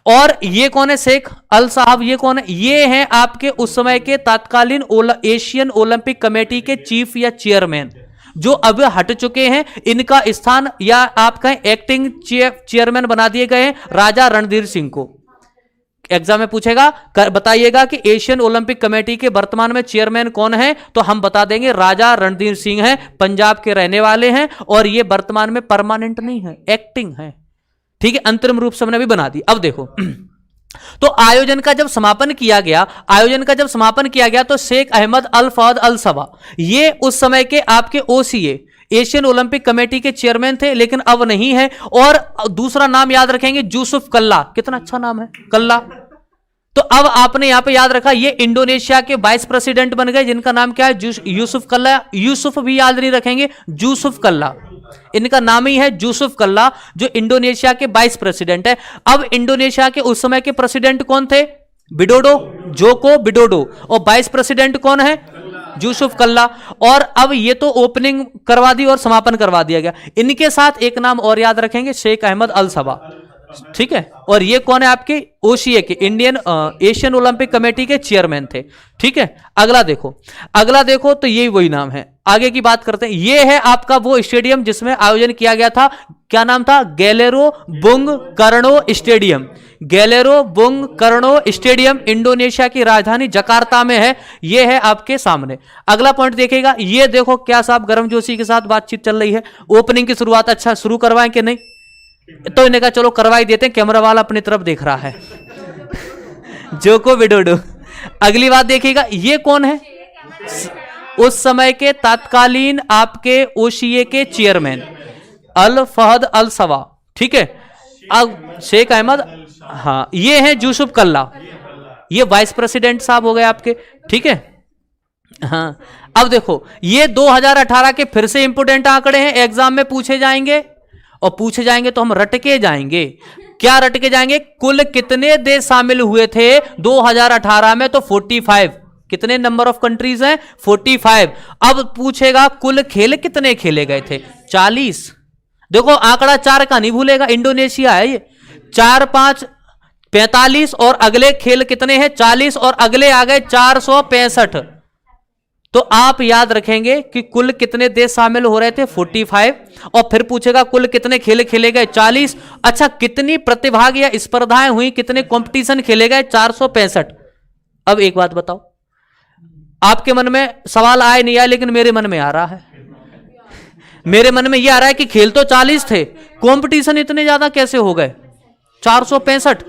और ये कौन है? शेख अल साहब। ये कौन है? ये हैं आपके उस समय के तत्कालीन एशियन ओलंपिक कमेटी के चीफ या चेयरमैन, जो अब हट चुके हैं। इनका स्थान या आपका एक्टिंग चेयरमैन बना दिए गए हैं राजा रणधीर सिंह को। एग्जाम में पूछेगा, बताइएगा कि एशियन ओलंपिक कमेटी के वर्तमान में चेयरमैन कौन है? तो हम बता देंगे राजा रणधीर सिंह हैं, पंजाब के रहने वाले हैं, और ये वर्तमान में परमानेंट नहीं है, एक्टिंग है। ठीक है, अंतरिम रूप से हमने भी बना दी। अब देखो तो आयोजन का जब समापन किया गया, तो शेख अहमद अल फहद अल सबा, ये उस समय के आपके ओसीए एशियन ओलंपिक कमेटी के चेयरमैन थे, लेकिन अब नहीं है। और दूसरा नाम याद रखेंगे, यूसुफ कल्ला। कितना अच्छा नाम है, कल्ला। तो अब आपने यहां पे याद रखा, ये इंडोनेशिया के वाइस प्रेसिडेंट बन गए, जिनका नाम क्या है? यूसुफ कल्ला। यूसुफ भी याद नहीं रखेंगे, यूसुफ कल्ला, इनका नाम ही है यूसुफ कल्ला, जो इंडोनेशिया के वाइस प्रेसिडेंट है। अब इंडोनेशिया के उस समय के प्रेसिडेंट कौन थे? विडोडो, जोको विडोडो, और वाइस प्रेसिडेंट कौन है? यूसुफ कल्ला। और अब ये तो ओपनिंग करवा दी और समापन करवा दिया गया। इनके साथ एक नाम और याद रखेंगे, शेख अहमद अल सबा। ठीक है, और ये कौन है आपके ओसीए के, इंडियन एशियन ओलंपिक कमेटी के चेयरमैन थे। ठीक है, अगला देखो तो ये वही नाम है। आगे की बात करते हैं, ये है आपका वो स्टेडियम जिसमें आयोजन किया गया था, क्या नाम था, Gelora Bung Karno stadium. Gelora Bung Karno stadium Indonesia की राजधानी जकार्ता में है। ये है आपके सामने। अगला पॉइंट देखिएगा, ये देखो क्या साहब गर्मजोशी के साथ बातचीत चल रही है। ओपनिंग की शुरुआत अच्छा शुरू करवाएं कि नहीं, तो इन्हें कहा चलो करवाई देते हैं, कैमरा वाला अपनी तरफ देख रहा है जोको विडोडो। अगली बात देखिएगा, ये कौन है, उस समय के तत्कालीन आपके ओसीए के चेयरमैन अल फहद अल सवा। ठीक है, अब शेख अहमद, हाँ ये है यूसुफ कल्ला, ये वाइस प्रेसिडेंट साहब हो गए आपके। ठीक है, हाँ अब देखो ये 2018 के फिर से इंपोर्टेंट आंकड़े हैं, एग्जाम में पूछे जाएंगे, और पूछे जाएंगे तो हम रटके जाएंगे। क्या रटके जाएंगे, कुल कितने देश शामिल हुए थे 2018 में, तो 45। कितने नंबर ऑफ कंट्रीज हैं, 45। अब पूछेगा कुल खेल कितने खेले गए थे, 40। देखो आंकड़ा 4 का नहीं भूलेगा, इंडोनेशिया है ये। 4 5 45 और अगले खेल कितने हैं, 40 और अगले आ गए 465। तो आप याद रखेंगे कि कुल कितने देश शामिल हो रहे थे, 45। और फिर पूछेगा कुल कितने खेल खेले गए, 40। अच्छा कितनी प्रतिभाग या स्पर्धाएं हुई, कितने कंपटीशन खेले गए, 465। अब एक बात बताओ, आपके मन में सवाल आए नहीं आए, लेकिन मेरे मन में आ रहा है, मेरे मन में यह आ रहा है कि खेल तो 40 थे, कंपटीशन इतने ज्यादा कैसे हो गए, 465।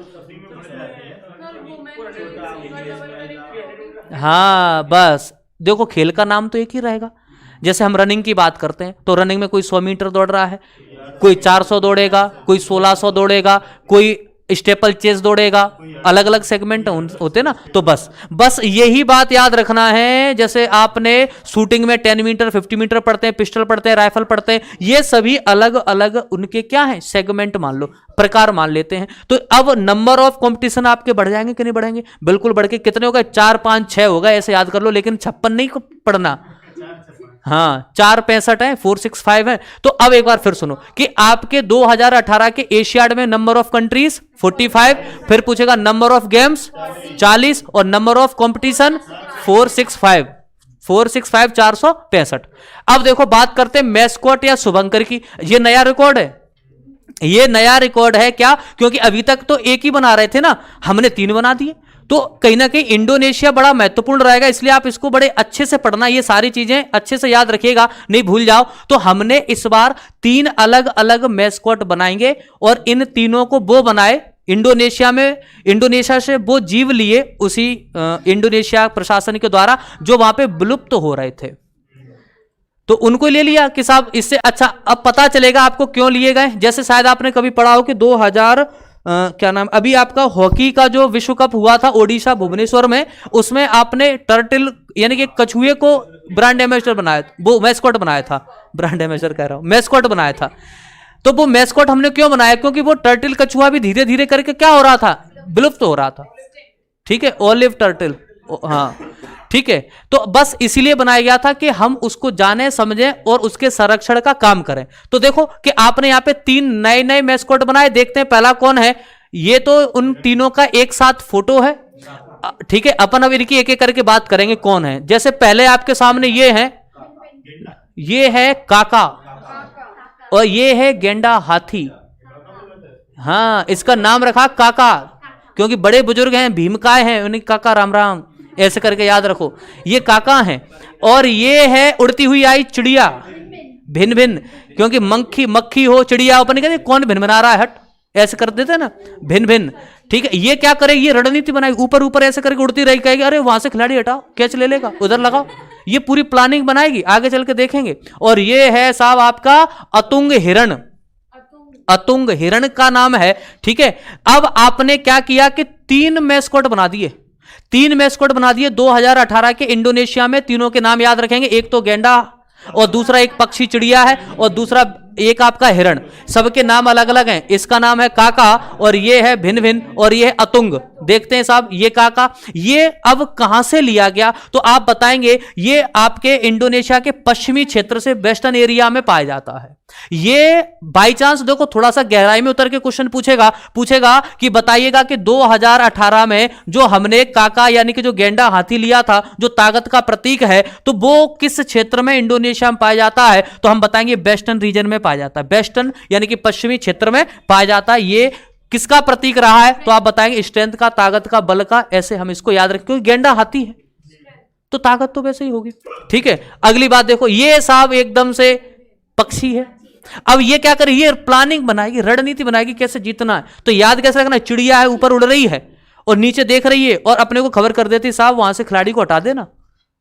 हाँ बस देखो खेल का नाम तो एक ही रहेगा। जैसे हम रनिंग की बात करते हैं तो रनिंग में कोई 100 मीटर दौड़ रहा है, कोई 400 दौड़ेगा, कोई 1600 दौड़ेगा, कोई स्टेपल चेस दौड़ेगा, अलग अलग सेगमेंट होते ना। तो बस यही बात याद रखना है। जैसे आपने शूटिंग में 10 मीटर 50 मीटर पढ़ते हैं, पिस्टल पढ़ते हैं, राइफल पढ़ते हैं, ये सभी अलग अलग उनके क्या है, सेगमेंट मान लो, प्रकार मान लेते हैं। तो अब नंबर ऑफ कंपटीशन आपके बढ़ जाएंगे कि नहीं बढ़ेंगे, बिल्कुल बढ़ के कितने हो गए, 4 5 6 हो गए, ऐसे याद कर लो, लेकिन 56 नहीं पढ़ना, हाँ 465 है, 465 है। तो अब एक बार फिर सुनो कि आपके 2018 के एशियाड में नंबर ऑफ कंट्रीज 45, फिर पूछेगा नंबर ऑफ गेम्स 40 और नंबर ऑफ कंपटीशन 465, 465। अब देखो बात करते हैं मैस्कॉट या शुभंकर की। ये नया रिकॉर्ड है, ये नया रिकॉर्ड है। क्या, क्योंकि अभी तक तो एक ही बना रहे थे ना, हमने 3 बना दिए। तो कहीं ना कहीं इंडोनेशिया बड़ा महत्वपूर्ण रहेगा, इसलिए आप इसको बड़े अच्छे से पढ़ना, ये सारी चीजें अच्छे से याद रखिएगा, नहीं भूल जाओ। तो हमने इस बार 3 अलग अलग मैस्कॉट बनाएंगे, और इन तीनों को वो बनाए इंडोनेशिया से वो जीव लिए उसी इंडोनेशिया प्रशासन के द्वारा जो वहां पे विलुप्त हो रहे थे, तो उनको ले लिया कि साहब इससे अच्छा। अब पता चलेगा आपको क्यों लिए गए। जैसे शायद आपने कभी पढ़ा हो कि 2000 क्या नाम, अभी आपका हॉकी का जो विश्व कप हुआ था ओडिशा भुवनेश्वर में, उसमें आपने टर्टल यानी कि कछुए को ब्रांड एम्बेसडर बनाया, वो मैस्कॉट बनाया था, ब्रांड एम्बेसडर कह रहा हूं, मैस्कॉट बनाया था। तो वो मैस्कॉट हमने क्यों बनाया, क्योंकि वो टर्टल कछुआ भी धीरे धीरे करके क्या हो रहा था, विलुप्त हो रहा था। ठीक है, ओलिव टर्टल, हाँ ठीक है। तो बस इसीलिए बनाया गया था कि हम उसको जाने समझें और उसके संरक्षण का काम करें। तो देखो कि आपने यहां पे 3 नए नए मैस्कॉट बनाए। देखते हैं पहला कौन है, ये तो उन तीनों का एक साथ फोटो है। ठीक है, अपन अब इनकी एक एक करके बात करेंगे कौन है। जैसे पहले आपके सामने ये है काका, और ये है गेंडा हाथी। हाँ इसका नाम रखा काका, क्योंकि बड़े बुजुर्ग हैं, भीमकाय हैं, उन्हें काका राम राम ऐसे करके याद रखो, ये काका हैं। और ये है उड़ती हुई आई चिड़िया, भिन भिन, क्योंकि मक्खी हो चिड़िया, अपन कहते कौन भिन बना रहा है, हट ऐसे कर देते ना, भिन भिन। ठीक है, ये क्या करे, ये रणनीति बनाई, ऊपर ऊपर ऐसे करके उड़ती रही, कहेगी अरे वहां से खिलाड़ी हटाओ, कैच ले लेगा, उधर लगाओ, ये पूरी प्लानिंग बनाएगी, आगे चल के देखेंगे। और ये है साहब आपका अतुंग हिरण, अतुंग हिरण का नाम है। ठीक है, अब आपने क्या किया कि 3 मैस्कॉट बना दिए, 3 मैस्कॉट बना दिए 2018 के इंडोनेशिया में। तीनों के नाम याद रखेंगे, एक तो गेंडा, और दूसरा एक पक्षी चिड़िया है, और दूसरा एक आपका हिरण। सबके नाम अलग अलग हैं। इसका नाम है काका, और ये है भिन भिन, और ये है अतुंग। देखते हैं साहब ये काका, ये अब कहां से लिया गया, तो आप बताएंगे ये आपके इंडोनेशिया के पश्चिमी क्षेत्र से वेस्टर्न एरिया में पाया जाता है। ये बाई चांस देखो थोड़ा सा गहराई में उतर के क्वेश्चन पूछेगा कि बताइएगा कि 2018 में जो हमने काका यानी कि जो गेंडा हाथी लिया था, जो ताकत का प्रतीक है, तो वो किस क्षेत्र में इंडोनेशिया में पाया जाता है, तो हम बताएंगे वेस्टर्न रीजन में पाया जाता है। वेस्टर्न यानी कि पश्चिमी क्षेत्र में पाया जाता है। ये किसका प्रतीक रहा है, तो आप बताएंगे स्ट्रेंथ का, ताकत का, बल का। ऐसे हम इसको याद रखें, क्योंकि गेंडा हाथी है तो ताकत तो वैसे ही होगी। ठीक है, अगली बात देखो, ये साहब एकदम से पक्षी है। अब ये क्या करेगी, ये प्लानिंग बनाएगी, रणनीति बनाएगी कैसे जीतना है। तो याद कैसे रखना है, चिड़िया है, ऊपर उड़ रही है और नीचे देख रही है और अपने को खबर कर देती साहब वहां से खिलाड़ी को हटा देना,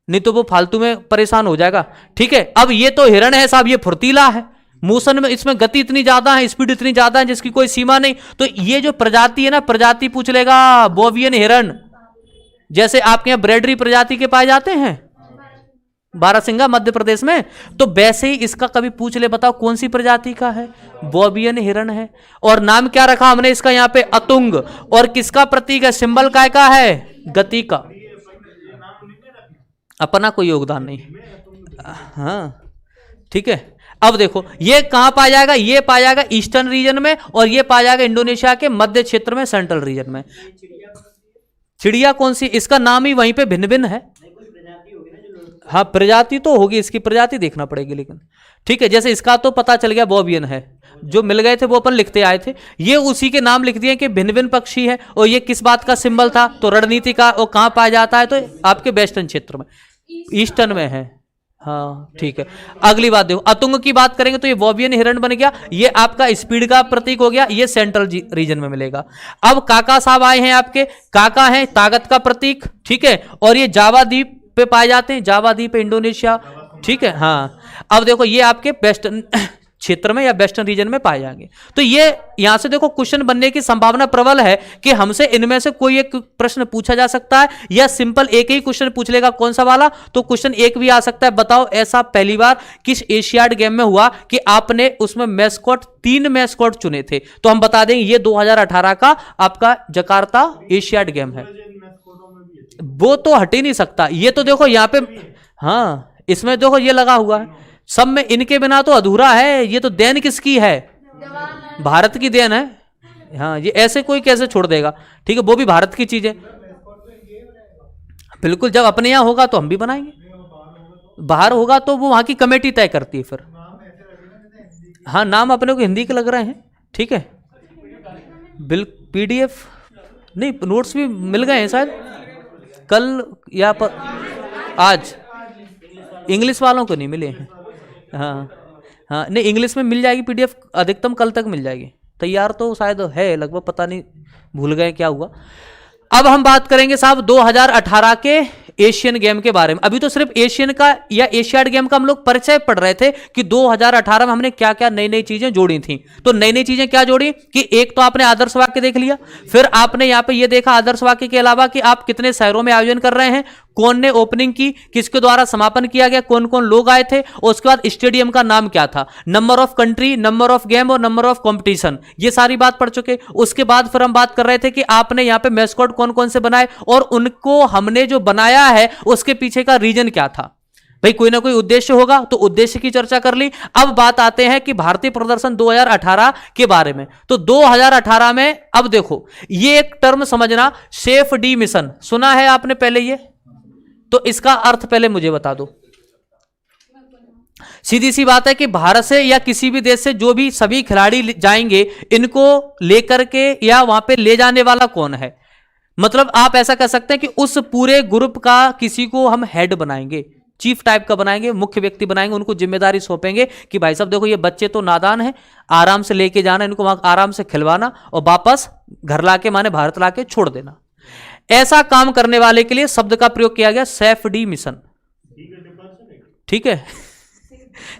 नहीं तो वो फालतू में परेशान हो जाएगा। ठीक है, अब ये तो हिरण है साहब, ये फुर्तीला है, मोशन में इसमें गति इतनी ज्यादा है, स्पीड इतनी ज्यादा है जिसकी कोई सीमा नहीं। तो ये जो प्रजाति है ना, प्रजाति पूछ लेगा बोवियन हिरण, जैसे आपके यहां ब्रेडरी प्रजाति के पाए जाते हैं बारासिंगा मध्य प्रदेश में, तो वैसे ही इसका कभी पूछ ले, बताओ कौन सी प्रजाति का है, बोवियन हिरण है। और नाम क्या रखा हमने इसका यहाँ पे, अतुंग। और किसका प्रतीक है, सिंबल काय का है, गति का। अपना कोई योगदान नहीं। हाँ ठीक है, अब देखो ये कहां पाया जाएगा, ये पाया जाएगा ईस्टर्न रीजन में और ये पाया जाएगा इंडोनेशिया के मध्य क्षेत्र में, सेंट्रल रीजन में। चिड़िया कौन सी, इसका नाम ही वहीं पे भिन्न भिन्न है। हाँ प्रजाति तो होगी, इसकी प्रजाति देखना पड़ेगी लेकिन। ठीक है, जैसे इसका तो पता चल गया बोवियन है, जो मिल गए थे वो अपन लिखते आए थे, ये उसी के नाम लिख दिए कि भिन्न भिन्न पक्षी है। और ये किस बात का सिंबल था, तो रणनीति का। और कहां पाया जाता है, तो आपके वेस्टर्न क्षेत्र में, ईस्टर्न में है। हाँ ठीक है, अगली बात देखो, अतुंग की बात करेंगे तो ये बोवियन हिरण बन गया, ये आपका स्पीड का प्रतीक हो गया, ये सेंट्रल रीजन में मिलेगा। अब काका साहब आए हैं आपके, काका है ताकत का प्रतीक। ठीक है, और ये जावा द्वीप पे पाए जाते हैं, जावा द्वीप इंडोनेशिया। ठीक है, हाँ अब देखो ये आपके वेस्टर्न क्षेत्र में या वेस्टर्न रीजन में पाए जाएंगे। तो ये यहां से देखो क्वेश्चन बनने की संभावना प्रबल है कि हमसे इनमें से कोई एक प्रश्न पूछा जा सकता है, या सिंपल एक ही क्वेश्चन पूछ लेगा, कौन सा वाला, तो क्वेश्चन एक भी आ सकता है। बताओ ऐसा पहली बार किस एशियाड गेम में हुआ कि आपने उसमें मैस्कॉट 3 मैस्कॉट चुने थे, तो हम बता देंगे ये 2018 का आपका जकार्ता एशियाड गेम है। वो तो हट ही नहीं सकता, ये तो देखो यहाँ पे, हाँ इसमें देखो ये लगा हुआ है, सब में इनके बिना तो अधूरा है। ये तो देन किसकी है, भारत की देन है। हाँ ये ऐसे कोई कैसे छोड़ देगा, ठीक है, वो भी भारत की चीज है। बिल्कुल, जब अपने यहाँ होगा तो हम भी बनाएंगे, बाहर होगा तो वो वहां की कमेटी तय करती है फिर। हाँ नाम अपने को हिंदी के लग रहे हैं, ठीक है, PDF नहीं, नोट्स भी मिल गए हैं शायद कल या पर आज, इंग्लिश वालों को नहीं मिले हैं। हाँ हाँ नहीं, इंग्लिश में मिल जाएगी PDF, अधिकतम कल तक मिल जाएगी, तैयार तो शायद है लगभग, पता नहीं भूल गए क्या हुआ। अब हम बात करेंगे साहब 2018 के एशियन गेम के बारे में। अभी तो सिर्फ एशियन का या एशियाड गेम का हम लोग परिचय पढ़ रहे थे कि 2018 में हमने क्या क्या नई नई चीजें जोड़ी थी। तो नई नई चीजें क्या जोड़ी कि एक तो आपने आदर्श वाक्य देख लिया, फिर आपने यहाँ पे ये देखा आदर्श वाक्य के अलावा कि आप कितने शहरों में आयोजन कर रहे हैं, कौन ने ओपनिंग की, किसके द्वारा समापन किया गया, कौन कौन लोग आए थे, और उसके बाद स्टेडियम का नाम क्या था, number of country, number of game और नंबर ऑफ कंपटीशन, ये सारी बात पढ़ चुके। उसके बाद फिर हम बात कर रहे थे कि आपने यहाँ पे मैस्कॉट कौन कौन से बनाए और उनको हमने जो बनाया है उसके पीछे का रीजन क्या था। भाई कोई ना कोई उद्देश्य होगा, तो उद्देश्य की चर्चा कर ली। अब बात आते हैं कि भारतीय प्रदर्शन 2018 के बारे में। तो 2018 में अब देखो ये एक टर्म समझना, सेफ डी मिशन, सुना है आपने पहले ये, तो इसका अर्थ पहले मुझे बता दो। सीधी सी बात है कि भारत से या किसी भी देश से जो भी सभी खिलाड़ी जाएंगे, इनको लेकर के या वहां पे ले जाने वाला कौन है। मतलब आप ऐसा कर सकते हैं कि उस पूरे ग्रुप का किसी को हम हेड बनाएंगे, चीफ टाइप का बनाएंगे, मुख्य व्यक्ति बनाएंगे, उनको जिम्मेदारी सौंपेंगे कि भाई साहब देखो ये बच्चे तो नादान हैं, आराम से लेके जाना, इनको वहां आराम से खिलवाना और वापस घर लाके माने भारत लाके छोड़ देना। ऐसा काम करने वाले के लिए शब्द का प्रयोग किया गया सेफ डी मिशन। ठीक है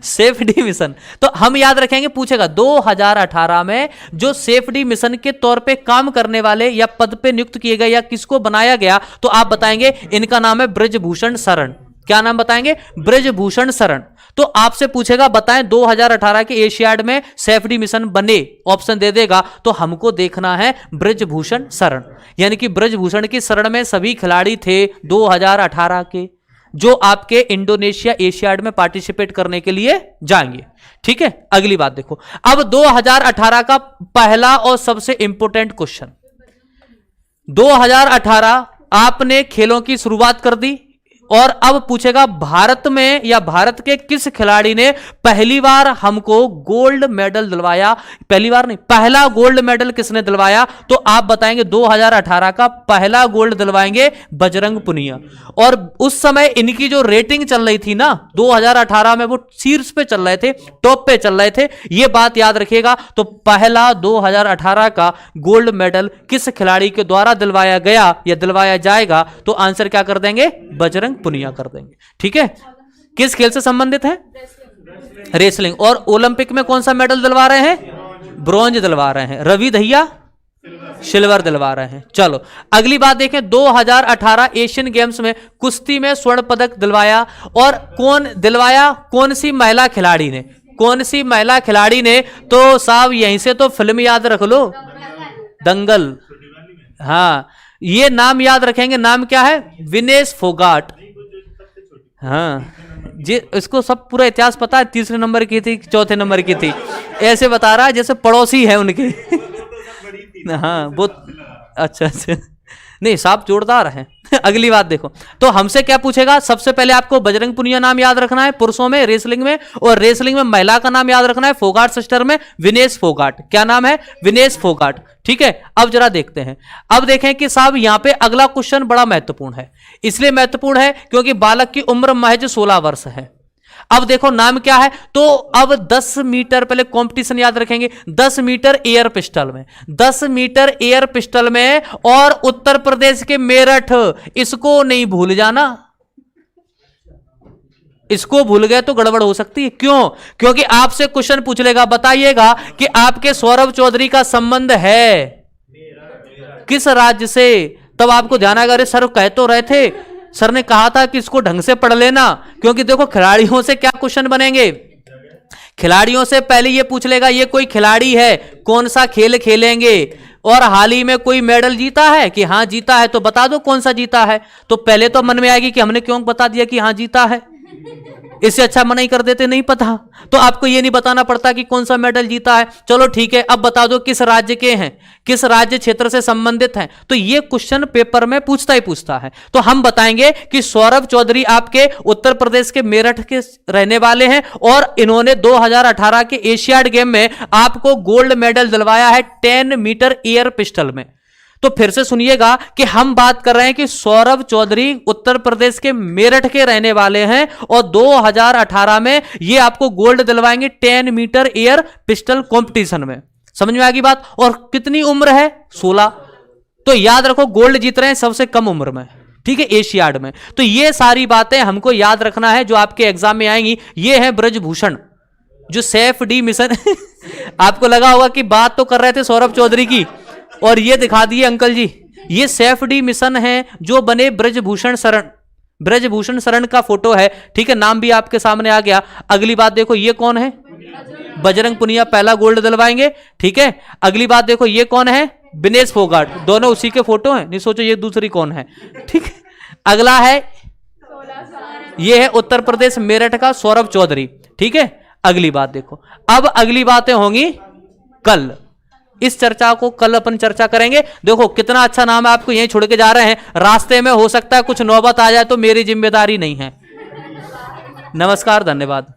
सेफ डी मिशन, तो हम याद रखेंगे, पूछेगा 2018 में जो सेफ डी मिशन के तौर पे काम करने वाले या पद पे नियुक्त किए गए या किसको बनाया गया, तो आप बताएंगे इनका नाम है ब्रजभूषण शरण। क्या नाम बताएंगे, ब्रजभूषण शरण। तो आपसे पूछेगा बताएं 2018 के एशियाड में सेफडी मिशन बने, ऑप्शन दे देगा। तो हमको देखना है ब्रजभूषण शरण, यानी कि ब्रजभूषण की शरण में सभी खिलाड़ी थे 2018 के, जो आपके इंडोनेशिया एशियाड में पार्टिसिपेट करने के लिए जाएंगे। ठीक है, अगली बात देखो। अब 2018 का पहला और सबसे इंपॉर्टेंट क्वेश्चन, 2018 आपने खेलों की शुरुआत कर दी और अब पूछेगा भारत में या भारत के किस खिलाड़ी ने पहली बार हमको गोल्ड मेडल दिलवाया। पहली बार नहीं, पहला गोल्ड मेडल किसने दिलवाया? तो आप बताएंगे 2018 का पहला गोल्ड दिलवाएंगे बजरंग पुनिया। और उस समय इनकी जो रेटिंग चल रही थी ना 2018 में, वो शीर्ष पे चल रहे थे, टॉप पे चल रहे थे, ये बात याद रखिएगा। तो पहला 2018 का गोल्ड मेडल किस खिलाड़ी के द्वारा दिलवाया गया या दिलवाया जाएगा? तो आंसर क्या कर देंगे? बजरंग पुनिया कर देंगे। ठीक है, किस खेल से संबंधित है? रेसलिंग। और ओलंपिक में कौन सा मेडल दिलवा रहे हैं? ब्रॉन्ज दिलवा रहे हैं। रवि दहिया सिल्वर दिलवा रहे हैं। चलो अगली बात देखें, 2018 एशियन गेम्स में कुश्ती में स्वर्ण पदक दिलवाया, और कौन दिलवाया? कौन सी महिला खिलाड़ी ने? कौन सी महिला खिलाड़ी ने? तो साहब यहीं से तो फिल्म याद रख लो, दंगल। हाँ, ये नाम याद रखेंगे। नाम क्या है? विनेश फोगाट। हाँ जी, इसको सब पूरा इतिहास पता है। 3 नंबर की थी, 4 नंबर की थी, ऐसे बता रहा है जैसे पड़ोसी है उनके। हाँ वो अच्छा अच्छा, नहीं साहब जोरदार है। अगली बात देखो, तो हमसे क्या पूछेगा? सबसे पहले आपको बजरंग पुनिया नाम याद रखना है पुरुषों में रेसलिंग में, और रेसलिंग में महिला का नाम याद रखना है फोगाट सिस्टर में विनेश फोगाट। क्या नाम है? विनेश फोगाट। ठीक है, अब जरा देखते हैं। अब देखें कि साहब यहां पे अगला क्वेश्चन बड़ा महत्वपूर्ण है। इसलिए महत्वपूर्ण है क्योंकि बालक की उम्र महज 16 वर्ष है। अब देखो नाम क्या है? तो अब 10 मीटर, पहले कंपटीशन याद रखेंगे, 10 मीटर एयर पिस्टल में, 10 मीटर एयर पिस्टल में, और उत्तर प्रदेश के मेरठ, इसको नहीं भूल जाना। इसको भूल गए तो गड़बड़ हो सकती है। क्यों? क्योंकि आपसे क्वेश्चन पूछ लेगा, बताइएगा कि आपके सौरभ चौधरी का संबंध है किस राज्य से। तब आपको ध्यान आएगा, अरे सर कह तो रहे थे, सर ने कहा था कि इसको ढंग से पढ़ लेना। क्योंकि देखो खिलाड़ियों से क्या क्वेश्चन बनेंगे? खिलाड़ियों से पहले ये पूछ लेगा ये कोई खिलाड़ी है, कौन सा खेल खेलेंगे, और हाल ही में कोई मेडल जीता है कि हाँ जीता है, तो बता दो कौन सा जीता है। तो पहले तो मन में आएगी कि हमने क्यों बता दिया कि हाँ जीता है, इससे अच्छा मना ही कर देते नहीं पता। तो आपको ये नहीं बताना पड़ता कि कौन सा मेडल जीता है। चलो ठीक है, अब बता दो किस राज्य के हैं, किस राज्य क्षेत्र से संबंधित हैं। तो ये क्वेश्चन पेपर में पूछता ही पूछता है। तो हम बताएंगे कि सौरभ चौधरी आपके उत्तर प्रदेश के मेरठ के रहने वाले हैं, और इन्होंने 2018 के एशियाड गेम में आपको गोल्ड मेडल दिलवाया है 10 मीटर एयर पिस्टल में। तो फिर से सुनिएगा कि हम बात कर रहे हैं कि सौरभ चौधरी उत्तर प्रदेश के मेरठ के रहने वाले हैं, और 2018 में ये आपको गोल्ड दिलवाएंगे 10 मीटर एयर पिस्टल कंपटीशन में। समझ में आ गई बात? और कितनी उम्र है? 16। तो याद रखो गोल्ड जीत रहे हैं सबसे कम उम्र में। ठीक है, एशियाड में। तो ये सारी बातें हमको याद रखना है जो आपके एग्जाम में आएंगी। ये है ब्रजभूषण, जो सेफ डी मिशन। आपको लगा होगा कि बात तो कर रहे थे सौरभ चौधरी की, और ये दिखा दिए अंकल जी, ये सेफ डी मिशन है जो बने ब्रजभूषण शरण। ब्रजभूषण शरण का फोटो है। ठीक है, नाम भी आपके सामने आ गया। अगली बात देखो, ये कौन है? बजरंग पुनिया पहला गोल्ड दिलवाएंगे। ठीक है, अगली बात देखो, ये कौन है? विनेश फोगाट। दोनों उसी के फोटो हैं, नहीं सोचो ये दूसरी कौन है। ठीक है, अगला है, ये है उत्तर प्रदेश मेरठ का सौरभ चौधरी। ठीक है, अगली बात देखो। अब अगली बातें होंगी कल, इस चर्चा को कल अपन चर्चा करेंगे। देखो कितना अच्छा नाम है, आपको यहीं छोड़ के जा रहे हैं। रास्ते में हो सकता है कुछ नौबत आ जाए तो मेरी जिम्मेदारी नहीं है। नमस्कार, धन्यवाद।